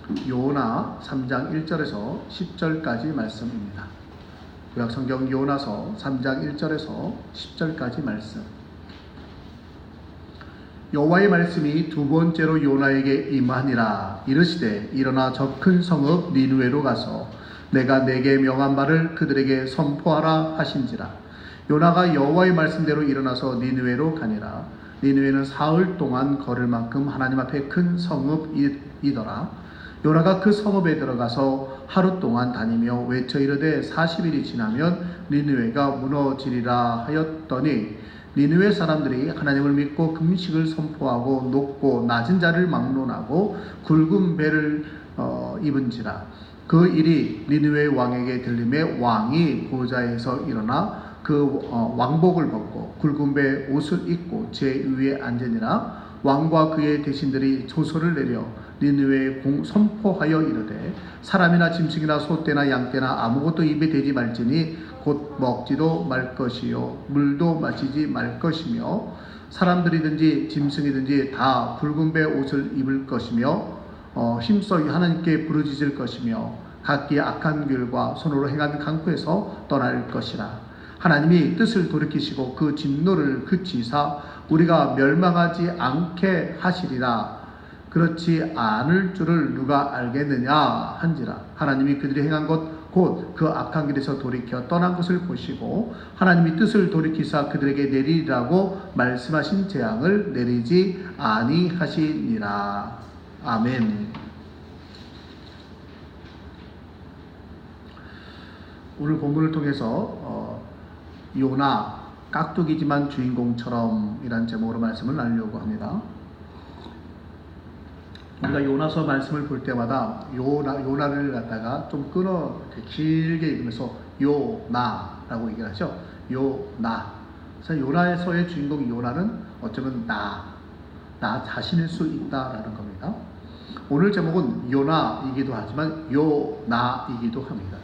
요나 3장 1절에서 10절까지 말씀입니다. 구약성경 요나서 3장 1절에서 10절까지 말씀. 여호와의 말씀이 두 번째로 요나에게 임하니라. 이르시되 일어나 저 큰 성읍 니느웨로 가서 내가 내게 명한 바를 그들에게 선포하라 하신지라. 요나가 여호와의 말씀대로 일어나서 니느웨로 가니라. 니느웨는 사흘 동안 걸을 만큼 하나님 앞에 큰 성읍이더라. 요나가 그 성읍에 들어가서 하루 동안 다니며 외쳐 이르되 40일이 지나면 니느웨가 무너지리라 하였더니 니느웨 사람들이 하나님을 믿고 금식을 선포하고 높고 낮은 자를 막론하고 굵은 배를 입은지라. 그 일이 니느웨 왕에게 들림에 왕이 보좌에서 일어나 그 왕복을 벗고 굵은 배 옷을 입고 제 위에 앉으니라. 왕과 그의 대신들이 조서를 내려 니느웨에 선포하여 이르되 사람이나 짐승이나 소떼나 양떼나 아무것도 입에 대지 말지니 곧 먹지도 말 것이요 물도 마시지 말 것이며 사람들이든지 짐승이든지 다 굵은 배 옷을 입을 것이며 힘써 하나님께 부르짖을 것이며 각기 악한 길과 손으로 행한 강포에서 떠날 것이라. 하나님이 뜻을 돌이키시고 그 진노를 그치사 우리가 멸망하지 않게 하시리라. 그렇지 않을 줄을 누가 알겠느냐 한지라. 하나님이 그들이 행한 것 곧 그 악한 길에서 돌이켜 떠난 것을 보시고 하나님이 뜻을 돌이키사 그들에게 내리라고 말씀하신 재앙을 내리지 아니하시니라. 아멘. 오늘 본문을 통해서 요나 깍두기지만 주인공처럼 이란 제목으로 말씀을 나누려고 합니다. 우리가 요나서 말씀을 볼 때마다 요나를 갖다가 좀 끊어 길게 읽으면서 요나라고 얘기를 하죠. 요나. 그래서 요나에서의 주인공 요나는 어쩌면 나 자신일 수 있다라는 겁니다. 오늘 제목은 요나이기도 하지만 요나이기도 합니다.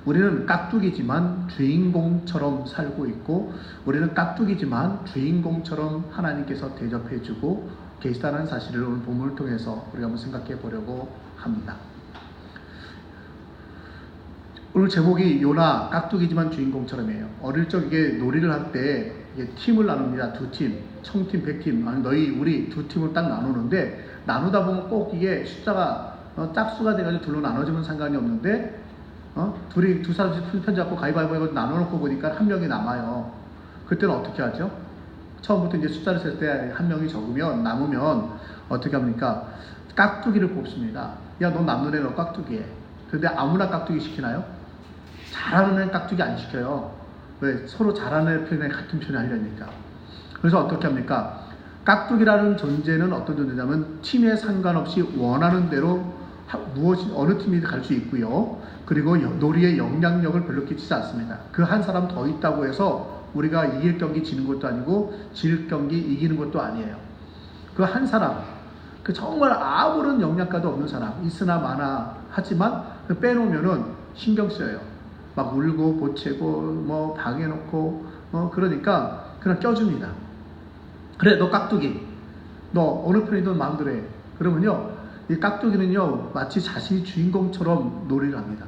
우리는 깍두기지만 주인공처럼 살고 있고 우리는 깍두기지만 주인공처럼 하나님께서 대접해주고 계시다는 사실을 오늘 본문을 통해서 우리가 한번 생각해 보려고 합니다. 오늘 제목이 요나 깍두기지만 주인공처럼이에요. 어릴 적에 놀이를 할 때 팀을 나눕니다. 두 팀, 청팀, 백팀. 아니 너희 우리 두 팀을 딱 나누는데 나누다 보면 꼭 이게 숫자가 짝수가 돼가지고 둘로 나눠지면 상관이 없는데 두 사람씩 편 잡고 가위바위보 해서 나눠놓고 보니까 한 명이 남아요. 그때는 어떻게 하죠? 처음부터 이제 숫자를 셀 때 한 명이 적으면 남으면 어떻게 합니까? 깍두기를 뽑습니다. 야, 너 남는 애 너 깍두기 해. 근데 아무나 깍두기 시키나요? 잘하는 애 깍두기 안 시켜요. 왜? 서로 잘하는 애 편에 같은 편에 하려니까. 그래서 어떻게 합니까? 깍두기라는 존재는 어떤 존재냐면 팀에 상관없이 원하는 대로 어느 팀이 갈 수 있고요. 그리고 놀이의 영향력을 별로 끼치지 않습니다. 그 한 사람 더 있다고 해서 우리가 이길 경기 지는 것도 아니고 질 경기 이기는 것도 아니에요. 그 한 사람, 그 정말 아무런 영양가도 없는 사람, 있으나 마나 하지만 빼놓으면은 신경 쓰여요. 막 울고 보채고 뭐 방해놓고 그러니까 그냥 껴줍니다. 그래 너 깍두기, 너 어느 편이든 마음대로 해. 그러면요 이 깍두기는요 마치 자신이 주인공처럼 놀이를 합니다.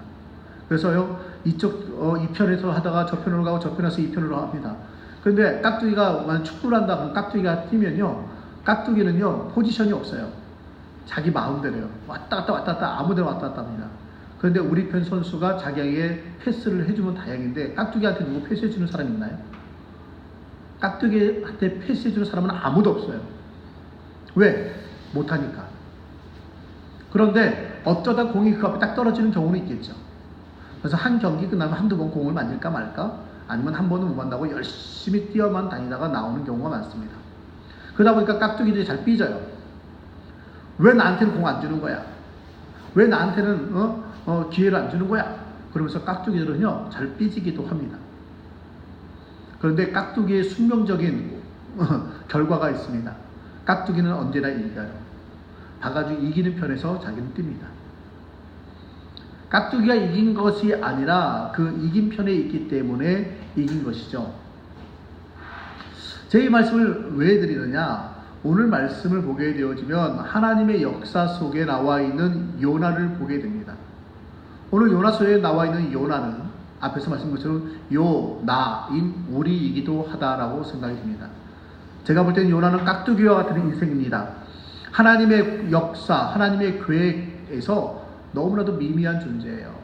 그래서요 이 편에서 하다가 저 편으로 가고 저 편에서 이 편으로 합니다. 그런데 깍두기가 만약 축구를 한다 그러면 깍두기가 뛰면요 깍두기는요 포지션이 없어요. 자기 마음대로요. 왔다 갔다 아무데나 왔다 갔다 합니다. 그런데 우리 편 선수가 자기에게 패스를 해주면 다행인데 깍두기한테 누구 패스해주는 사람 있나요? 깍두기한테 패스해주는 사람은 아무도 없어요. 왜? 못하니까. 그런데 어쩌다 공이 그 앞에 딱 떨어지는 경우는 있겠죠. 그래서 한 경기 끝나면 한두 번 공을 만질까 말까 아니면 한 번은 못 만다고 열심히 뛰어만 다니다가 나오는 경우가 많습니다. 그러다 보니까 깍두기들이 잘 삐져요. 왜 나한테는 공 안 주는 거야? 왜 나한테는 기회를 안 주는 거야? 그러면서 깍두기들은요 잘 삐지기도 합니다. 그런데 깍두기의 숙명적인 결과가 있습니다. 깍두기는 언제나 이겨요. 바가지 이기는 편에서 자기는 뜁니다. 깍두기가 이긴 것이 아니라 그 이긴 편에 있기 때문에 이긴 것이죠. 제 이 말씀을 왜 드리느냐? 오늘 말씀을 보게 되어지면 하나님의 역사 속에 나와 있는 요나를 보게 됩니다. 오늘 요나서에 나와 있는 요나는 앞에서 말씀드린 것처럼 요나인 우리이기도 하다라고 생각이 듭니다. 제가 볼 때는 요나는 깍두기와 같은 인생입니다. 하나님의 역사, 하나님의 계획에서 너무나도 미미한 존재예요.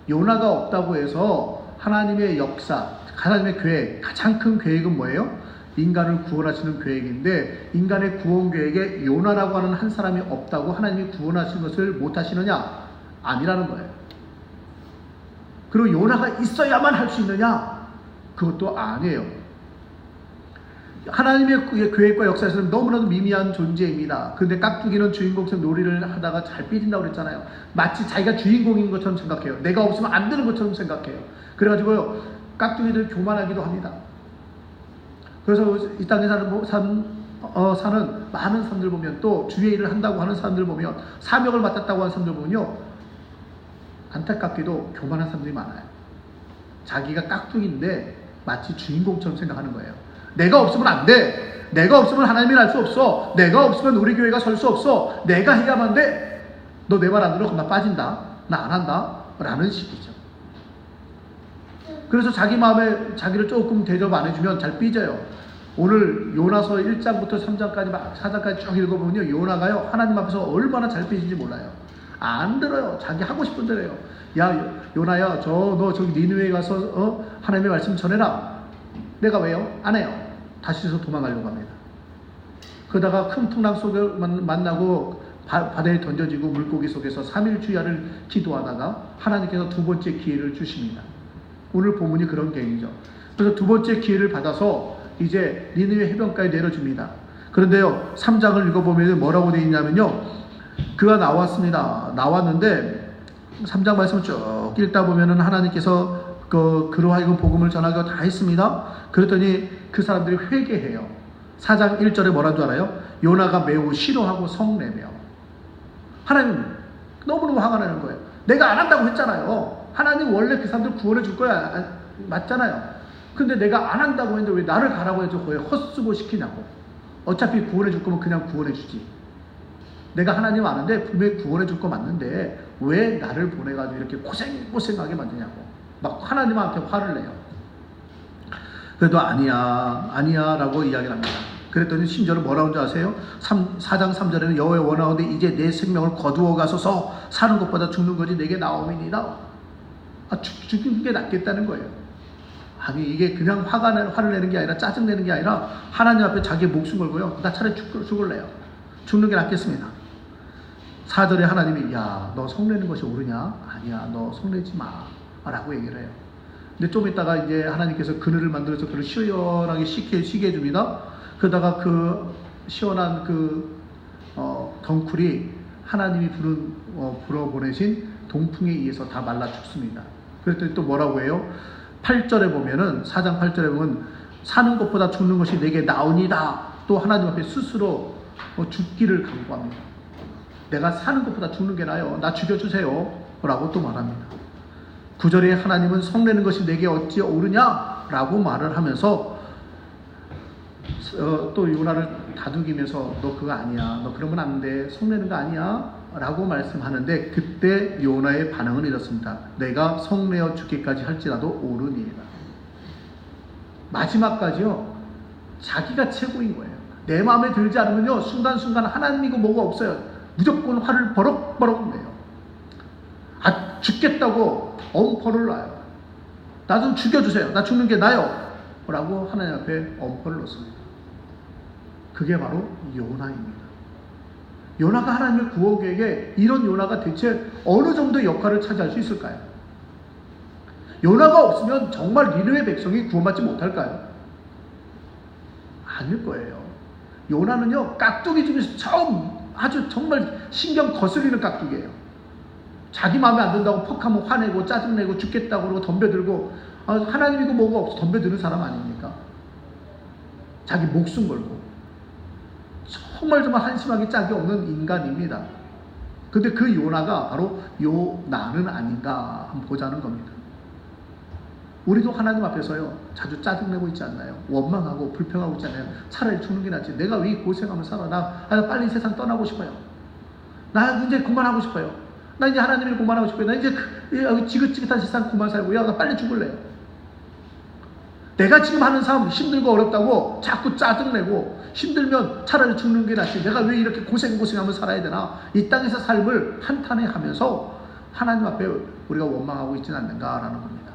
요나가 없다고 해서 하나님의 역사, 하나님의 계획, 가장 큰 계획은 뭐예요? 인간을 구원하시는 계획인데, 인간의 구원 계획에 요나라고 하는 한 사람이 없다고 하나님이 구원하신 것을 못하시느냐? 아니라는 거예요. 그리고 요나가 있어야만 할 수 있느냐? 그것도 아니에요. 하나님의 계획과 역사에서는 너무나도 미미한 존재입니다. 그런데 깍두기는 주인공처럼 놀이를 하다가 잘 삐진다고 그랬잖아요. 마치 자기가 주인공인 것처럼 생각해요. 내가 없으면 안 되는 것처럼 생각해요. 그래가지고요, 깍두기들 교만하기도 합니다. 그래서 이 땅에 사는 많은 사람들 보면, 또 주의 일을 한다고 하는 사람들 보면, 사명을 맡았다고 하는 사람들 보면요, 안타깝게도 교만한 사람들이 많아요. 자기가 깍두기인데 마치 주인공처럼 생각하는 거예요. 내가 없으면 안 돼. 내가 없으면 하나님이 날 수 없어. 내가 없으면 우리 교회가 설 수 없어. 내가 해야만 돼. 너 내 말 안 들어? 그럼 나 빠진다. 나 안 한다. 라는 식이죠. 그래서 자기 마음에 자기를 조금 대접 안 해주면 잘 삐져요. 오늘 요나서 1장부터 3장까지 4장까지 쭉 읽어보면요, 요나가요 하나님 앞에서 얼마나 잘 삐진지 몰라요. 안 들어요. 자기 하고 싶은 대로 해요. 야 요나야, 너 저기 니느웨에 가서 하나님의 말씀 전해라. 내가 왜요? 안 해요. 다시서 도망가려고 합니다. 그러다가 큰 풍랑 속에 만나고 바다에 던져지고 물고기 속에서 3일 주야를 기도하다가 하나님께서 두 번째 기회를 주십니다. 오늘 본문이 그런 계획이죠. 그래서 두 번째 기회를 받아서 이제 니느웨 해변가에 내려줍니다. 그런데요, 3장을 읽어보면 뭐라고 되어 있냐면요, 그가 나왔습니다. 나왔는데 3장 말씀을 쭉 읽다 보면은 하나님께서 그로 하여금 복음을 전하기가 다 했습니다. 그랬더니 그 사람들이 회개해요. 4장 1절에 뭐라는 줄 알아요? 요나가 매우 싫어하고 성내며. 하나님 너무너무 화가 나는 거예요. 내가 안 한다고 했잖아요. 하나님 원래 그 사람들 구원해 줄 거야. 맞잖아요. 근데 내가 안 한다고 했는데 왜 나를 가라고 해서 왜 헛수고 시키냐고. 어차피 구원해 줄 거면 그냥 구원해 주지. 내가 하나님 아는데 분명히 구원해 줄 거 맞는데 왜 나를 보내가지고 이렇게 고생하게 만드냐고. 막 하나님한테 화를 내요. 그래도 아니야 라고 이야기를 합니다. 그랬더니 심지어는 뭐라고 하는지 아세요? 4장 3절에는 여호와의 원하오되 이제 내 생명을 거두어 가소서, 사는 것보다 죽는 것이 내게 나옴이니이다. 죽는 게 낫겠다는 거예요. 아니 이게 그냥 화를 내는 게 아니라 짜증내는 게 아니라 하나님 앞에 자기의 목숨 걸고요, 나 차라리 죽을래요. 죽는 게 낫겠습니다. 4절에 하나님이 야, 너 성내는 것이 옳으냐? 아니야, 너 성내지 마 라고 얘기를 해요. 근데 좀 있다가 이제 하나님께서 그늘을 만들어서 그를 시원하게 쉬게 해줍니다. 그러다가 그 시원한 덩쿨이 하나님이 불어보내신 동풍에 의해서 다 말라 죽습니다. 그랬더니 또 뭐라고 해요? 8절에 보면은, 4장 8절에 보면 사는 것보다 죽는 것이 내게 나오니다. 또 하나님 앞에 스스로 죽기를 강구합니다. 내가 사는 것보다 죽는 게 나아요. 나 죽여주세요 라고 또 말합니다. 9절에 하나님은 성내는 것이 내게 어찌 옳으냐 라고 말을 하면서 또 요나를 다독이면서 너 그거 아니야, 너 그러면 안 돼, 성내는 거 아니야 라고 말씀하는데, 그때 요나의 반응은 이렇습니다. 내가 성내어 죽기까지 할지라도 옳으니이다. 마지막까지요, 자기가 최고인 거예요. 내 마음에 들지 않으면요, 순간순간 하나님이고 뭐가 없어요. 무조건 화를 버럭버럭 내요. 죽겠다고 엄포를 놔요. 나 좀 죽여주세요. 나 죽는 게 나요 라고 하나님 앞에 엄포를 놓습니다. 그게 바로 요나입니다. 요나가 하나님의 구원 계획에, 이런 요나가 대체 어느 정도의 역할을 차지할 수 있을까요? 요나가 없으면 정말 니느웨 백성이 구원받지 못할까요? 아닐 거예요. 요나는요, 깍두기 중에서 처음 아주 정말 신경 거슬리는 깍두기예요. 자기 마음에 안 든다고 퍽하면 화내고 짜증내고 죽겠다고 그러고 덤벼들고, 하나님이고 뭐가 없어 덤벼드는 사람 아닙니까? 자기 목숨 걸고 정말 한심하게 짝이 없는 인간입니다. 근데 그 요나가 바로 요나는 아닌가 한번 보자는 겁니다. 우리도 하나님 앞에서요 자주 짜증내고 있지 않나요? 원망하고 불평하고 있지 않나요? 차라리 죽는 게 낫지. 내가 왜 고생하면 살아? 나 빨리 세상 떠나고 싶어요. 나 이제 그만하고 싶어요. 나 이제 하나님을 그만하고 싶어요. 나 이제 여기 지긋지긋한 세상 그만 살고 나 빨리 죽을래요. 내가 지금 하는 삶 힘들고 어렵다고 자꾸 짜증내고 힘들면 차라리 죽는 게 낫지. 내가 왜 이렇게 고생하며 살아야 되나? 이 땅에서 삶을 한탄해하면서 하나님 앞에 우리가 원망하고 있지는 않는가라는 겁니다.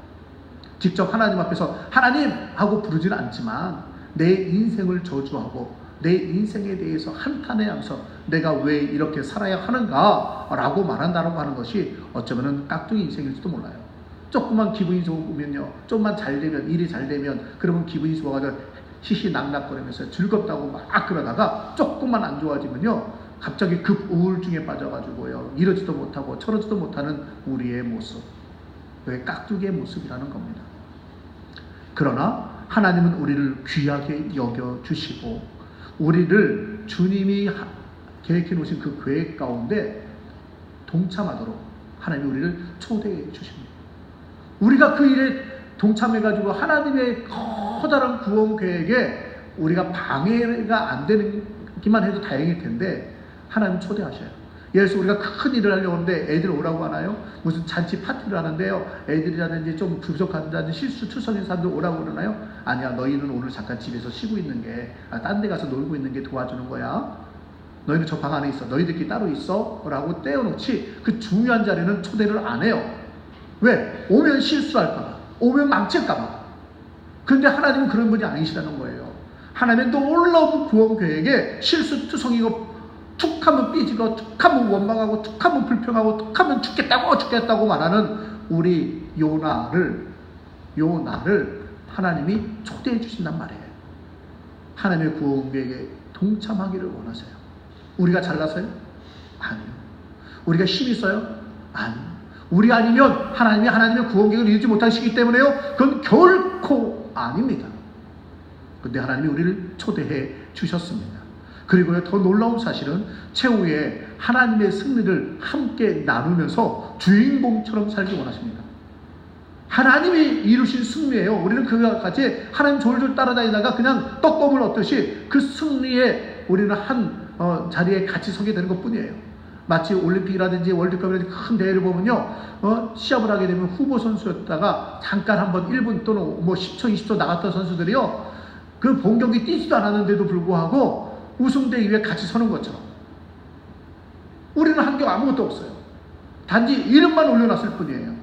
직접 하나님 앞에서 하나님 하고 부르지는 않지만 내 인생을 저주하고 내 인생에 대해서 한탄해하면서 내가 왜 이렇게 살아야 하는가 라고 말한다라고 하는 것이 어쩌면 깍두기 인생일지도 몰라요. 조금만 기분이 좋으면요, 좀만 잘 되면, 일이 잘 되면 그러면 기분이 좋아가지고 희희낙낙거리면서 즐겁다고 막 그러다가 조금만 안 좋아지면요 갑자기 급 우울증에 빠져가지고요 이러지도 못하고 저러지도 못하는 우리의 모습, 그게 깍두기의 모습이라는 겁니다. 그러나 하나님은 우리를 귀하게 여겨주시고 우리를 주님이 계획해 놓으신 그 계획 가운데 동참하도록 하나님이 우리를 초대해 주십니다. 우리가 그 일에 동참해가지고 하나님의 커다란 구원 계획에 우리가 방해가 안 되기만 해도 다행일 텐데 하나님 초대하셔요. 예를 들어서 우리가 큰 일을 하려고 하는데 애들 오라고 하나요? 무슨 잔치 파티를 하는데요 애들이라든지 좀 부족하다든지 실수 투성인 사람들 오라고 그러나요? 아니야, 너희는 오늘 잠깐 집에서 쉬고 있는 게 딴 데 가서 놀고 있는 게 도와주는 거야. 너희는 저 방 안에 있어. 너희들끼리 따로 있어 라고 떼어놓지 그 중요한 자리는 초대를 안 해요. 왜? 오면 실수할까봐, 오면 망칠까봐. 그런데 하나님은 그런 분이 아니시라는 거예요. 하나님은 놀라운 구원 계획에 실수투성이고 툭하면 삐지고 툭하면 원망하고 툭하면 불평하고 툭하면 죽겠다고 말하는 우리 요나를 하나님이 초대해 주신단 말이에요. 하나님의 구원 계획에 동참하기를 원하세요. 우리가 잘나서요? 아니요. 우리가 힘이 있어요? 아니요. 우리 아니면 하나님이 하나님의 구원 계획을 이루지 못하시기 때문에요 그건 결코 아닙니다. 그런데 하나님이 우리를 초대해 주셨습니다. 그리고요 더 놀라운 사실은 최후에 하나님의 승리를 함께 나누면서 주인공처럼 살기 원하십니다. 하나님이 이루신 승리예요. 우리는 그와 같이 하나님 졸졸 따라다니다가 그냥 떡밥을 얻듯이 그 승리에 우리는 한 자리에 같이 서게 되는 것 뿐이에요. 마치 올림픽이라든지 월드컵이라든지 큰 대회를 보면요 시합을 하게 되면 후보 선수였다가 잠깐 한번 1분 또는 뭐 10초 20초 나갔던 선수들이요 그 본 경기 뛰지도 않았는데도 불구하고 우승대 위에 같이 서는 것처럼 우리는 한 게 아무것도 없어요. 단지 이름만 올려놨을 뿐이에요.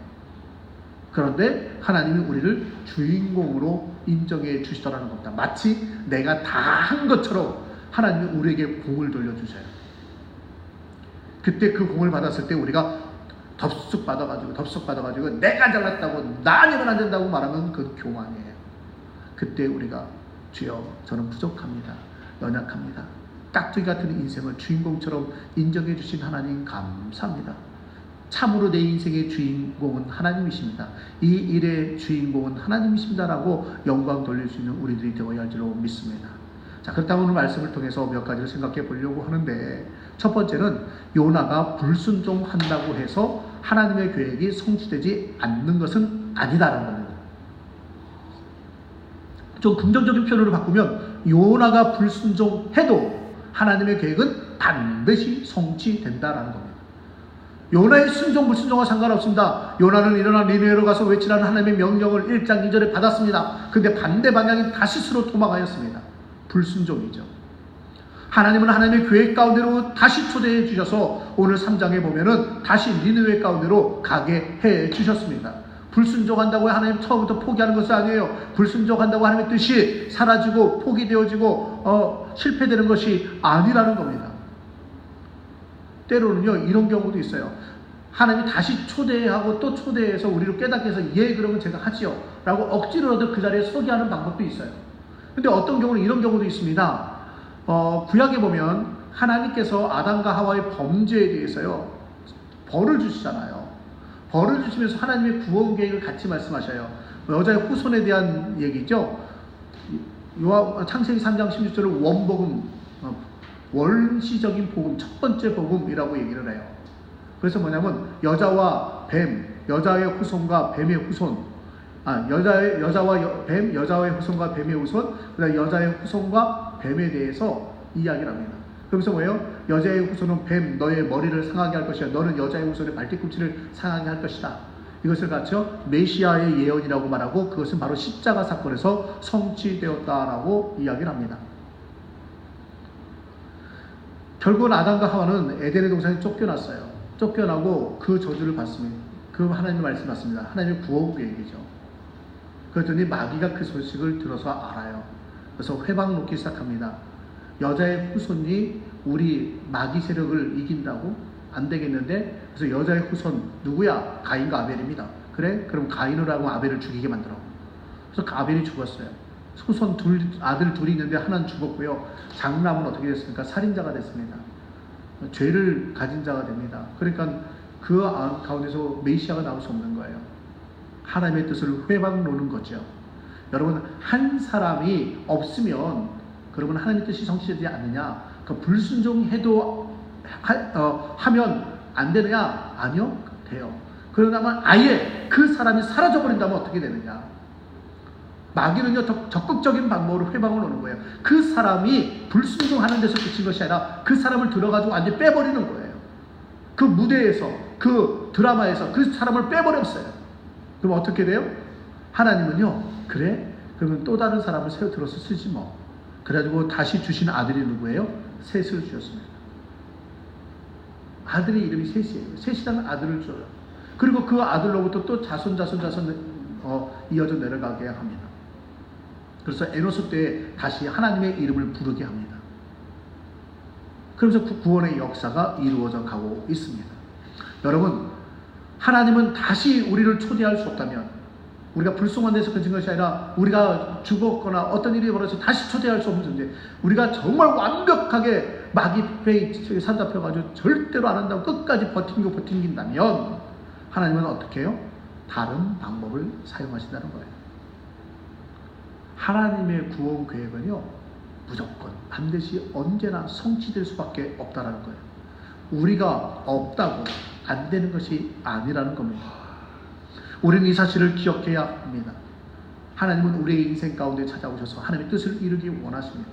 그런데 하나님이 우리를 주인공으로 인정해 주시더라는 겁니다. 마치 내가 다 한 것처럼 하나님이 우리에게 공을 돌려주셔요. 그때 그 공을 받았을 때 우리가 덥석 받아가지고 내가 잘났다고 나 아니면 안 된다고 말하면 그건 교만이에요. 그때 우리가 주여 저는 부족합니다. 연약합니다. 깍두기 같은 인생을 주인공처럼 인정해 주신 하나님 감사합니다. 참으로 내 인생의 주인공은 하나님이십니다. 이 일의 주인공은 하나님이십니다라고 영광 돌릴 수 있는 우리들이 되어야 할 줄로 믿습니다. 자, 그렇다면 오늘 말씀을 통해서 몇 가지를 생각해 보려고 하는데 첫 번째는 요나가 불순종한다고 해서 하나님의 계획이 성취되지 않는 것은 아니다라는 겁니다. 좀 긍정적인 표현으로 바꾸면 요나가 불순종해도 하나님의 계획은 반드시 성취된다라는 겁니다. 요나의 순종 불순종과 상관없습니다. 요나는 일어나 니느웨로 가서 외치라는 하나님의 명령을 1장 2절에 받았습니다. 근데 반대 방향인 다시스로 도망하였습니다. 불순종이죠. 하나님은 하나님의 계획 가운데로 다시 초대해 주셔서 오늘 3장에 보면은 다시 니느웨 가운데로 가게 해 주셨습니다. 불순종한다고 하나님 처음부터 포기하는 것이 아니에요. 불순종한다고 하나님의 뜻이 사라지고 포기되어지고 실패되는 것이 아니라는 겁니다. 때로는요 이런 경우도 있어요. 하나님이 다시 초대하고 또 초대해서 우리를 깨닫게 해서 예 그러면 제가 하지요 라고 억지로라도 그 자리에 서게 하는 방법도 있어요. 근데 어떤 경우는 이런 경우도 있습니다. 구약에 보면 하나님께서 아담과 하와의 범죄에 대해서요 벌을 주시잖아요. 벌을 주시면서 하나님의 구원 계획을 같이 말씀하셔요. 여자의 후손에 대한 얘기죠. 창세기 3장 16절을 원복음, 원시적인 복음, 첫 번째 복음이라고 얘기를 해요. 그래서 뭐냐면 여자와 뱀, 여자의 후손과 뱀의 후손, 여자와 뱀, 여자의 후손과 뱀의 후손, 그다음 여자의 후손과 뱀에 대해서 이야기를 합니다. 그러면서 뭐예요? 여자의 후손은 뱀, 너의 머리를 상하게 할 것이야. 너는 여자의 후손의 발뒤꿈치를 상하게 할 것이다. 이것을 갖죠 메시아의 예언이라고 말하고, 그것은 바로 십자가 사건에서 성취되었다라고 이야기를 합니다. 결국은 아담과 하와는 에덴의 동산에 쫓겨났어요. 쫓겨나고 그 저주를 받습니다. 그 하나님의 말씀 받습니다. 하나님의 구원 계획이죠. 그랬더니 마귀가 그 소식을 들어서 알아요. 그래서 회방 놓기 시작합니다. 여자의 후손이 우리 마귀 세력을 이긴다고? 안 되겠는데? 그래서 여자의 후손 누구야? 가인과 아벨입니다. 그래? 그럼 가인을 하고 아벨을 죽이게 만들어. 그래서 그 아벨이 죽었어요. 후손 아들 둘이 있는데 하나는 죽었고요. 장남은 어떻게 됐습니까? 살인자가 됐습니다. 죄를 가진 자가 됩니다. 그러니까 그 가운데서 메시아가 나올 수 없는 거예요. 하나님의 뜻을 회방 놓는 거죠. 여러분, 한 사람이 없으면 그러면 하나님의 뜻이 성취되지 않느냐? 그 불순종해도 하면 안 되느냐? 아니요, 돼요. 그러다만 아예 그 사람이 사라져버린다면 어떻게 되느냐? 마귀는요, 더 적극적인 방법으로 회방을 놓는 거예요. 그 사람이 불순종하는 데서 그친 것이 아니라 그 사람을 들어가지고 완전히 빼버리는 거예요. 그 무대에서, 그 드라마에서 그 사람을 빼버렸어요. 그럼 어떻게 돼요? 하나님은요, 그래? 그러면 또 다른 사람을 들어서 쓰지 뭐. 그래가지고 다시 주신 아들이 누구예요? 셋을 주셨습니다. 아들의 이름이 셋이에요. 셋이라는 아들을 줘요. 그리고 그 아들로부터 또 자손 이어져 내려가게 합니다. 그래서 에노스 때에 다시 하나님의 이름을 부르게 합니다. 그러면서 구원의 역사가 이루어져 가고 있습니다. 여러분, 하나님은 다시 우리를 초대할 수 없다면, 우리가 불순한 데서 그친 것이 아니라 우리가 죽었거나 어떤 일이 벌어서 다시 초대할 수 없는 존재, 우리가 정말 완벽하게 마귀 사로잡혀가지고 절대로 안 한다고 끝까지 버틴다면 하나님은 어떻게 해요? 다른 방법을 사용하신다는 거예요. 하나님의 구원 계획은요, 무조건 반드시 언제나 성취될 수밖에 없다라는 거예요. 우리가 없다고 안 되는 것이 아니라는 겁니다. 우리는 이 사실을 기억해야 합니다. 하나님은 우리의 인생 가운데 찾아오셔서 하나님의 뜻을 이루기 원하십니다.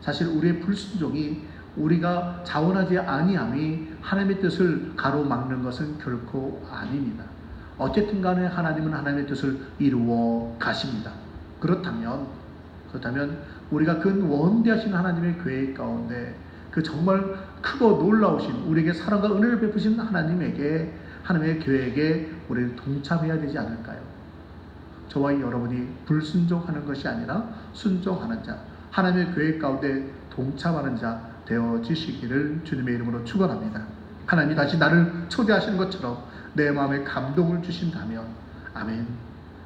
사실 우리의 불순종이, 우리가 자원하지 아니함이 하나님의 뜻을 가로막는 것은 결코 아닙니다. 어쨌든 간에 하나님은 하나님의 뜻을 이루어 가십니다. 그렇다면 우리가 그 원대하신 하나님의 계획 가운데 그 정말 크고 놀라우신 우리에게 사랑과 은혜를 베푸신 하나님의 계획에 우리는 동참해야 되지 않을까요? 저와 여러분이 불순종하는 것이 아니라 순종하는 자, 하나님의 계획 가운데 동참하는 자 되어지시기를 주님의 이름으로 축원합니다. 하나님이 다시 나를 초대하시는 것처럼 내 마음에 감동을 주신다면, 아멘.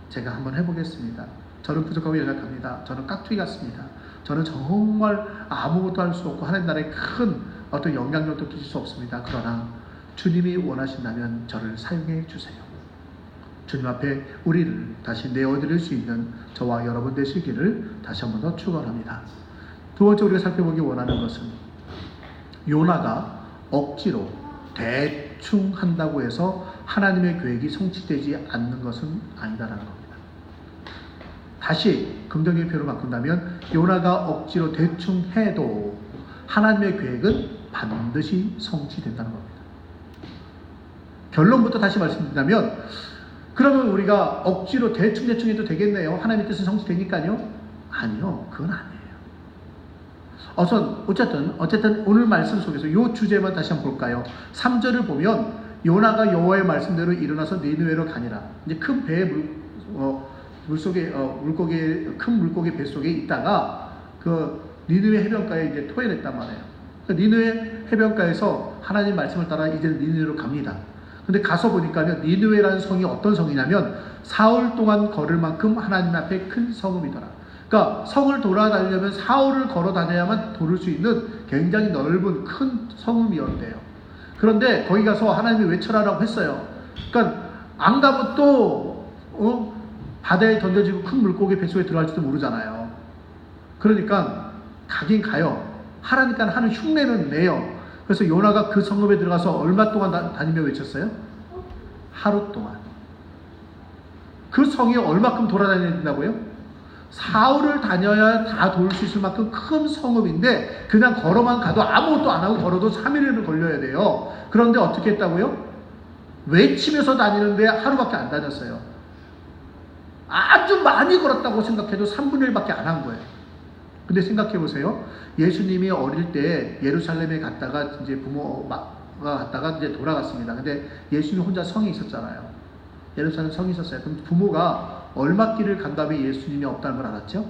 제가 한번 해보겠습니다. 저는 부족하고 연약합니다. 저는 깍두기 같습니다. 저는 정말 아무것도 할 수 없고 하나님 나라에 큰 어떤 영향력도 끼칠 수 없습니다. 그러나 주님이 원하신다면 저를 사용해 주세요. 주님 앞에 우리를 다시 내어드릴 수 있는 저와 여러분 되시기를 다시 한번 더 축원합니다. 두 번째 우리가 살펴보기 원하는 것은, 요나가 억지로 대충 한다고 해서 하나님의 계획이 성취되지 않는 것은 아니다라는 겁니다. 다시 긍정적인 표현을 바꾼다면, 요나가 억지로 대충 해도 하나님의 계획은 반드시 성취된다는 겁니다. 결론부터 다시 말씀드리자면, 그러면 우리가 억지로 대충 해도 되겠네요? 하나님의 뜻은 성취되니까요? 아니요, 그건 아니에요. 어쨌든 오늘 말씀 속에서 이 주제만 다시 한번 볼까요? 3절을 보면 요나가 여호와의 말씀대로 일어나서 니느웨로 가니라. 이제 큰 배에 큰 물고기 뱃속에 있다가 그 니느웨 해변가에 이제 토해냈단 말이에요. 그 니느웨 해변가에서 하나님 말씀을 따라 이제는 니느웨로 갑니다. 근데 가서 보니까요, 니느웨라는 성이 어떤 성이냐면 사흘 동안 걸을 만큼 하나님 앞에 큰 성읍이더라. 그러니까 성을 돌아다니려면 사흘을 걸어 다녀야만 돌을 수 있는 굉장히 넓은 큰 성읍이었대요. 그런데 거기 가서 하나님이 외쳐라라고 했어요. 그러니까 안 가면 또 바다에 던져지고 큰 물고기 뱃속에 들어갈지도 모르잖아요. 그러니까 가긴 가요. 하라니까 하는 흉내는 내요. 그래서 요나가 그 성읍에 들어가서 얼마 동안 다니며 외쳤어요? 하루 동안. 그 성이 얼마큼 돌아다녀야 된다고요? 사흘을 다녀야 다 돌 수 있을 만큼 큰 성읍인데 그냥 걸어만 가도 아무것도 안 하고 걸어도 3일을 걸려야 돼요. 그런데 어떻게 했다고요? 외치면서 다니는데 하루밖에 안 다녔어요. 아주 많이 걸었다고 생각해도 3분의 1밖에 안 한 거예요. 근데 생각해 보세요. 예수님이 어릴 때 예루살렘에 갔다가 이제 부모가 갔다가 이제 돌아갔습니다. 근데 예수님 혼자 성에 있었잖아요. 예루살렘 성에 있었어요. 그럼 부모가 얼마 길을 간 다음에 예수님이 없다는 걸 알았죠?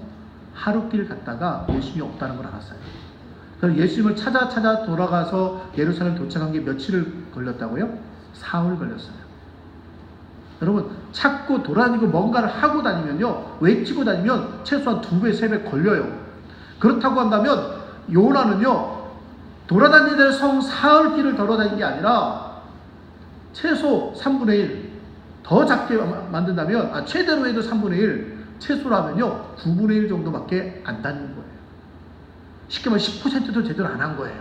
하루 길 갔다가 예수님이 없다는 걸 알았어요. 그래서 예수님을 찾아 돌아가서 예루살렘 도착한 게 며칠을 걸렸다고요? 사흘 걸렸어요. 여러분, 찾고 돌아다니고 뭔가를 하고 다니면요, 외치고 다니면 최소한 2배, 3배 걸려요. 그렇다고 한다면 요나는요, 돌아다니는 데는 성 사흘 길을 돌아다닌 게 아니라 최소 3분의 1, 더 작게 만든다면, 최대로 해도 3분의 1, 최소라면요, 9분의 1 정도밖에 안 다니는 거예요. 쉽게 말해 10%도 제대로 안 한 거예요.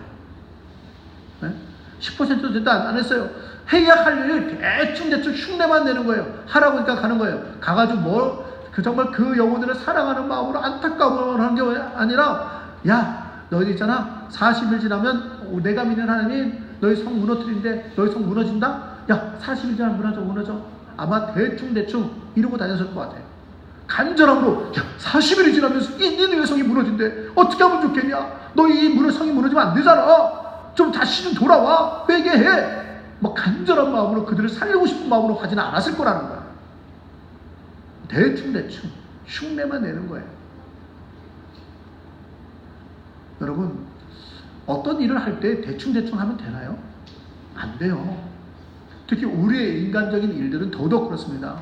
네? 10%도 제대로 안 했어요. 해야 할 일을 대충 흉내만 내는 거예요. 하라고 하니까 가는 거예요. 가가지고 정말 그 영혼들을 사랑하는 마음으로 안타까움을 하는 게 아니라, 야, 너희들 있잖아. 40일 지나면 내가 믿는 하나님 너희 성 무너뜨린데 너희 성 무너진다? 야, 40일 지나면 무너져. 아마 대충 이러고 다녔을 것 같아요. 간절함으로, 야, 40일이 지나면 이 니느웨 성이 무너진대. 어떻게 하면 좋겠냐? 너희 성이 무너지면 안 되잖아. 좀 다시 좀 돌아와. 회개해. 간절한 마음으로 그들을 살리고 싶은 마음으로 하지는 않았을 거라는 거야. 대충 흉내만 내는 거예요. 여러분, 어떤 일을 할 때 대충 하면 되나요? 안 돼요. 특히 우리의 인간적인 일들은 더더욱 그렇습니다.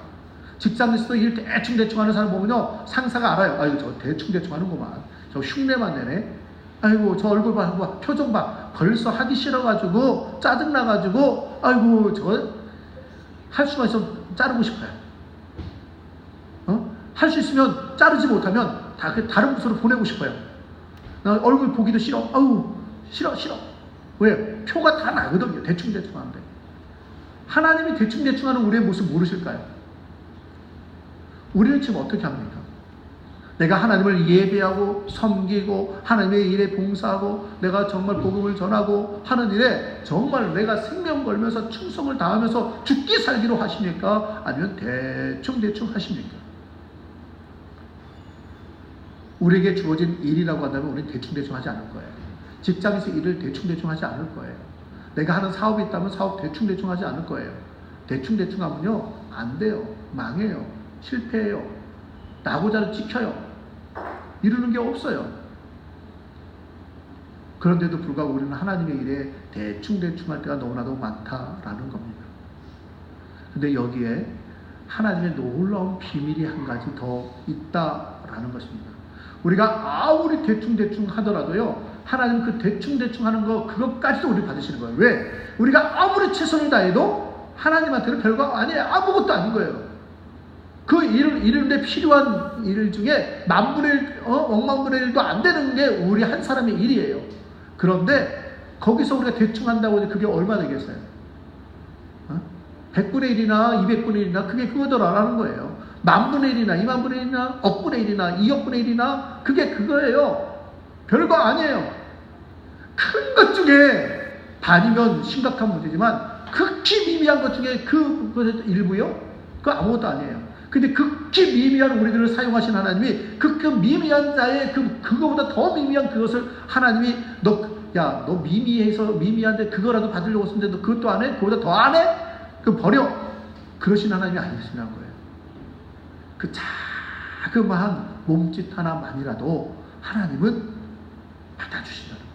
직장에서도 일 대충 하는 사람 보면요, 상사가 알아요. 아이고, 저 대충 하는구만. 저 흉내만 내네. 아이고, 저 얼굴 봐, 표정 봐. 벌써 하기 싫어가지고, 짜증나가지고, 아이고, 저 할 수가 있으면 자르고 싶어요. 할 수 있으면 자르지 못하면 다른 부서로 보내고 싶어요. 나 얼굴 보기도 싫어. 아우, 싫어. 왜? 표가 다 나거든요. 대충 하는데. 하나님이 대충 하는 우리의 모습 모르실까요? 우리는 지금 어떻게 합니까? 내가 하나님을 예배하고 섬기고 하나님의 일에 봉사하고 내가 정말 복음을 전하고 하는 일에 정말 내가 생명 걸면서 충성을 다하면서 죽기 살기로 하십니까? 아니면 대충 하십니까? 우리에게 주어진 일이라고 한다면 우리는 대충 하지 않을 거예요. 직장에서 일을 대충 하지 않을 거예요. 내가 하는 사업이 있다면 사업 대충 하지 않을 거예요. 대충 하면요, 안 돼요. 망해요. 실패해요. 나고자를 지켜요. 이루는 게 없어요. 그런데도 불구하고 우리는 하나님의 일에 대충 할 때가 너무나도 많다라는 겁니다. 근데 여기에 하나님의 놀라운 비밀이 한 가지 더 있다라는 것입니다. 우리가 아무리 대충 하더라도요, 하나님 그 대충 하는 거, 그것까지도 우리 받으시는 거예요. 왜? 우리가 아무리 최선을 다해도 하나님한테는 별거 아니에요. 아무것도 아닌 거예요. 그 이루는데 필요한 일 중에 억만분의 1도 안 되는 게 우리 한 사람의 일이에요. 그런데 거기서 우리가 대충 한다고 해서 그게 얼마 되겠어요? 100분의 1이나 200분의 1이나 그게 그거더라라는 거예요. 만분의 1이나 2만분의 1이나 억분의 1이나 2억분의 1이나 그게 그거예요. 별거 아니에요. 큰 것 중에 반이면 심각한 문제지만 극히 미미한 것 중에 그 일부요? 그거 아무것도 아니에요. 근데 극히 미미한 우리들을 사용하신 하나님이 그 미미한 자의 그거보다 더 미미한 그것을 하나님이 너 미미한데 그거라도 받으려고 쓰는데 너 그것도 안 해? 그거보다 더 안 해? 그 버려. 그러신 하나님이 아니시라는 거예요. 그 자그마한 몸짓 하나만이라도 하나님은 받아주신다는 거예요.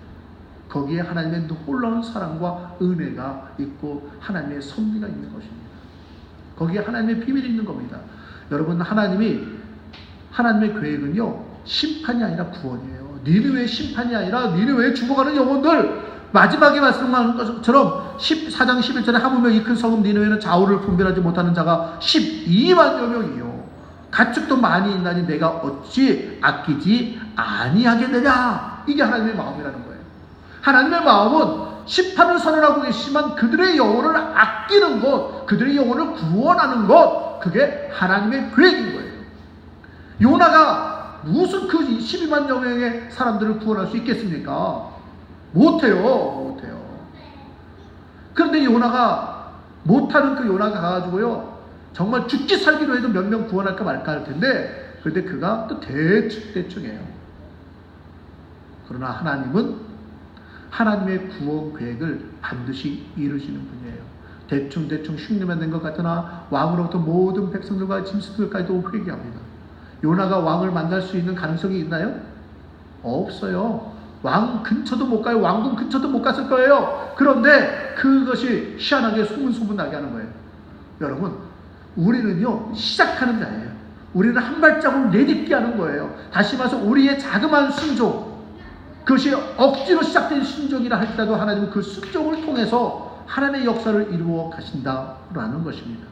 거기에 하나님의 놀라운 사랑과 은혜가 있고 하나님의 섭리가 있는 것입니다. 거기에 하나님의 비밀이 있는 겁니다. 여러분, 하나님의 계획은요, 심판이 아니라 구원이에요. 니느웨의 심판이 아니라 니느웨에 죽어가는 영혼들, 마지막에 말씀하는 것처럼 14장 11절에 하물며 이 큰 성읍 니느웨는 좌우를 분별하지 못하는 자가 12만여 명이요. 가축도 많이 있나니 내가 어찌 아끼지 아니하겠느냐. 이게 하나님의 마음이라는 거예요. 하나님의 마음은 심판을 선언하고 계시지만 그들의 영혼을 아끼는 것, 그들의 영혼을 구원하는 것, 그게 하나님의 계획인 거예요. 요나가 무슨 그 12만여 명의 사람들을 구원할 수 있겠습니까? 못해요. 그런데 요나가 못하는 그 요나가 가가지고요, 정말 죽기 살기로 해도 몇 명 구원할까 말까 할 텐데, 그런데 그가 또 대충해요. 그러나 하나님은 하나님의 구원 계획을 반드시 이루시는 분이에요. 대충 흉내만 낸 것 같으나 왕으로부터 모든 백성들과 짐승들까지도 회개합니다. 요나가 왕을 만날 수 있는 가능성이 있나요? 없어요. 왕 근처도 못 가요. 왕궁 근처도 못 갔을 거예요. 그런데 그것이 희한하게 소문나게 하는 거예요. 여러분, 우리는요, 시작하는 자예요. 우리는 한 발자국 내딛게 하는 거예요. 다시 말해서 우리의 자그마한 순종, 그것이 억지로 시작된 순종이라 할지라도 하나님은 그 순종을 통해서 하나님의 역사를 이루어 가신다라는 것입니다.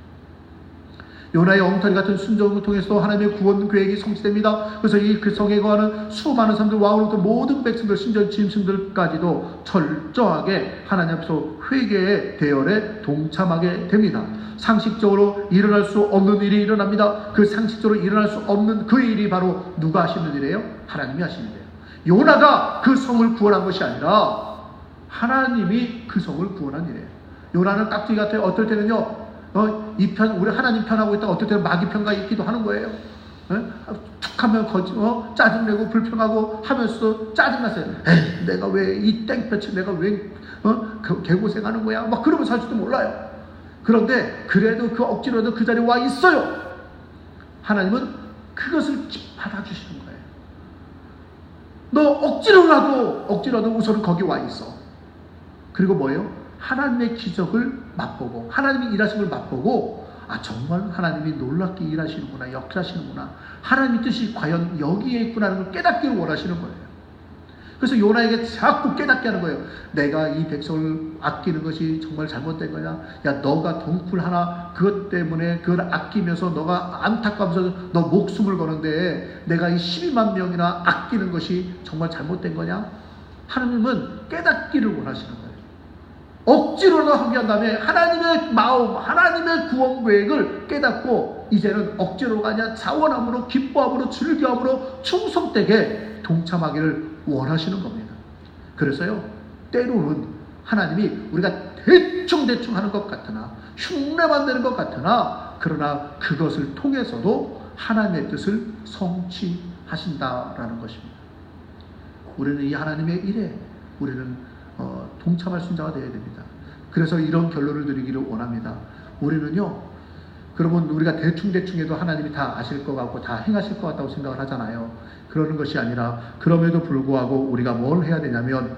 요나의 엉터리 같은 순종을 통해서 하나님의 구원 계획이 성취됩니다. 그래서 그 성에 거하는 수많은 사람들, 왕으로부터 모든 백성들, 심지어 짐승들까지도 철저하게 하나님 앞에서 회개의 대열에 동참하게 됩니다. 상식적으로 일어날 수 없는 일이 일어납니다. 그 상식적으로 일어날 수 없는 그 일이 바로 누가 하시는 일이에요? 하나님이 하시는 일이에요. 요나가 그 성을 구원한 것이 아니라 하나님이 그 성을 구원한 일이에요. 요나는 깍두기 같아요. 어떨 때는요, 우리 하나님 편하고 있다가 어떨 때는 마귀 편가 있기도 하는 거예요. 툭 하면 짜증내고 불평하고 하면서도 짜증났어요. 에이, 내가 왜 이 땡볕에 내가 왜 개고생하는 거야? 막 그러면서 할지도 몰라요. 그런데 그래도 그 억지로도 그 자리에 와 있어요. 하나님은 그것을 받아주시는 거예요. 너 억지로라도 우선은 거기 와 있어. 그리고 뭐예요? 하나님의 기적을 맛보고 하나님의 일하신 걸 맛보고, 아, 정말 하나님이 놀랍게 일하시는구나, 역사하시는구나, 하나님의 뜻이 과연 여기에 있구나 하는 걸 깨닫기를 원하시는 거예요. 그래서 요나에게 자꾸 깨닫게 하는 거예요. 내가 이 백성을 아끼는 것이 정말 잘못된 거냐? 야, 너가 동굴 하나 그것 때문에 그걸 아끼면서 너가 안타까워서 너 목숨을 거는데 내가 이 12만 명이나 아끼는 것이 정말 잘못된 거냐? 하나님은 깨닫기를 원하시는 거예요. 억지로라도 하게 한 다음에 하나님의 마음, 하나님의 구원 계획을 깨닫고 이제는 억지로가 아니라 자원함으로, 기뻐함으로, 즐거움으로 충성되게 동참하기를 원하시는 겁니다. 그래서요, 때로는 하나님이 우리가 대충 하는 것 같으나, 흉내만 내는 것 같으나, 그러나 그것을 통해서도 하나님의 뜻을 성취하신다라는 것입니다. 우리는 이 하나님의 일에 우리는 동참할 수 있는 자가 되어야 됩니다. 그래서 이런 결론을 드리기를 원합니다. 우리는요, 그러면 우리가 대충 해도 하나님이 다 아실 것 같고 다 행하실 것 같다고 생각을 하잖아요. 그러는 것이 아니라, 그럼에도 불구하고 우리가 뭘 해야 되냐면,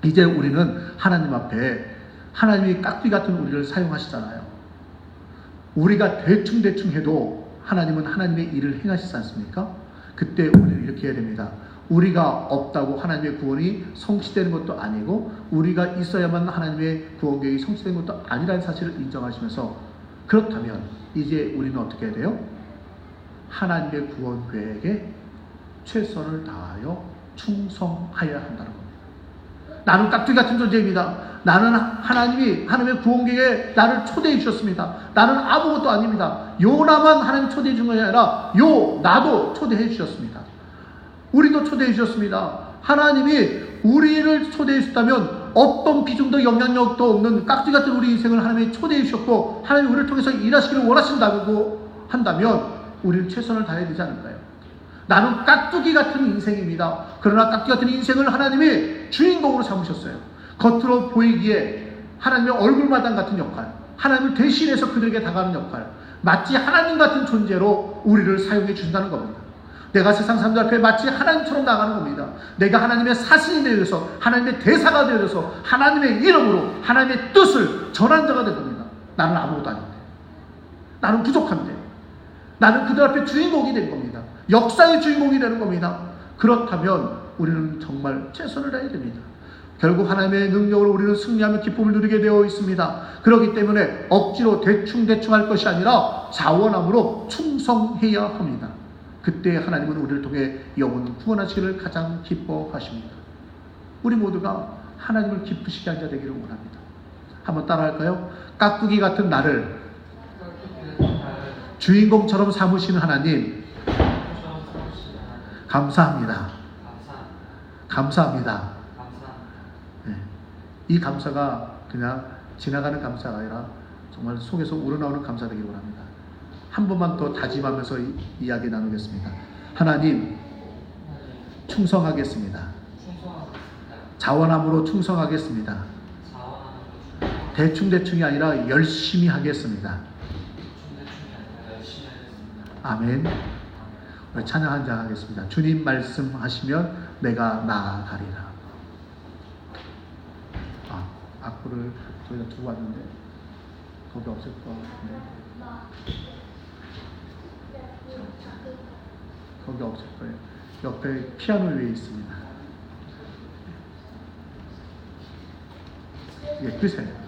이제 우리는 하나님 앞에 하나님이 깍두기 같은 우리를 사용하시잖아요. 우리가 대충 해도 하나님은 하나님의 일을 행하시지 않습니까? 그때 우리는 이렇게 해야 됩니다. 우리가 없다고 하나님의 구원이 성취되는 것도 아니고, 우리가 있어야만 하나님의 구원 계획이 성취되는 것도 아니라는 사실을 인정하시면서, 그렇다면 이제 우리는 어떻게 해야 돼요? 하나님의 구원 계획에 최선을 다하여 충성하여야 한다는 겁니다. 나는 깍두기 같은 존재입니다. 나는 하나님의 구원 계획에 나를 초대해 주셨습니다. 나는 아무것도 아닙니다. 요나만 하나님 초대해 준 것이 아니라 나도 초대해 주셨습니다. 우리도 초대해 주셨습니다. 하나님이 우리를 초대해 주셨다면 어떤 비중도 영향력도 없는 깍두기 같은 우리 인생을 하나님이 초대해 주셨고, 하나님이 우리를 통해서 일하시기를 원하신다고 한다면 우리는 최선을 다해야 되지 않을까요? 나는 깍두기 같은 인생입니다. 그러나 깍두기 같은 인생을 하나님이 주인공으로 삼으셨어요. 겉으로 보이기에 하나님의 얼굴마당 같은 역할, 하나님을 대신해서 그들에게 다가가는 역할, 마치 하나님 같은 존재로 우리를 사용해 주신다는 겁니다. 내가 세상 사람들 앞에 마치 하나님처럼 나가는 겁니다. 내가 하나님의 사신이 되어서, 하나님의 대사가 되어서 하나님의 이름으로 하나님의 뜻을 전한 자가 된 겁니다. 나는 아무것도 아닌데, 나는 부족한데, 나는 그들 앞에 주인공이 된 겁니다. 역사의 주인공이 되는 겁니다. 그렇다면 우리는 정말 최선을 다해야 됩니다. 결국 하나님의 능력으로 우리는 승리하며 기쁨을 누리게 되어 있습니다. 그렇기 때문에 억지로 대충 할 것이 아니라 자원함으로 충성해야 합니다. 그때 하나님은 우리를 통해 영혼 구원하시기를 가장 기뻐하십니다. 우리 모두가 하나님을 기쁘시게 한 자 되기를 원합니다. 한번 따라할까요? 깍두기 같은 나를 주인공처럼 삼으시는 하나님 감사합니다. 감사합니다. 네. 이 감사가 그냥 지나가는 감사가 아니라 정말 속에서 우러나오는 감사 되기를 원합니다. 한 번만 더 다짐하면서 이야기 나누겠습니다. 하나님 충성하겠습니다. 자원함으로 충성하겠습니다. 대충대충이 아니라 열심히 하겠습니다. 아멘. 우리 찬양 한 장 하겠습니다. 주님 말씀하시면 내가 나아가리라. 악보를 저희가 두고 왔는데 거기 없을 것 같은데 거기 없을 거예요. 옆에 피아노 위에 있습니다. 예, 끄세요.